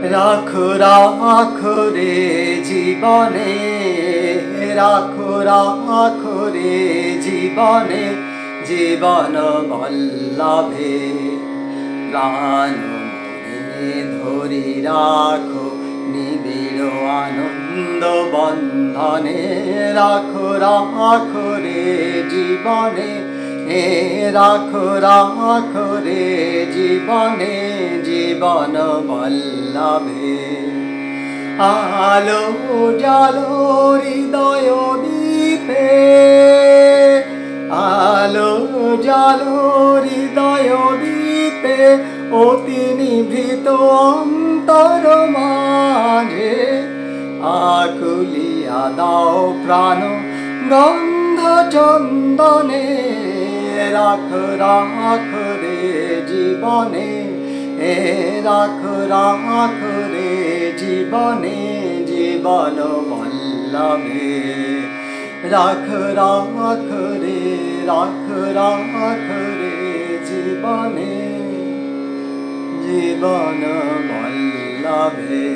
রাখো রাখো রে জীবনে, রাখো রাখো রে জীবনে, জীবন বল্লভে প্রাণ মনে ধরি রাখো নিবিড় আনন্দ বন্ধনে। রাখো রাখো রে জীবনে, রাখো রাখো রে জীবনে, জীবন বল্লভে আলো জালো হৃদয় দীপে, আলো জালো হৃদয় দীপে, অতি নিভৃত অন্তর মাঝে আকুলিয়া দাও প্রাণ গন্ধ চন্দনে। রাখো রাখো রে জীবনে, রাখো রাখো রে জীবনে, জীবন বল্লভে রাখো রাখো রে, রাখো রাখো রে জীবনে, জীবন বল্লভে।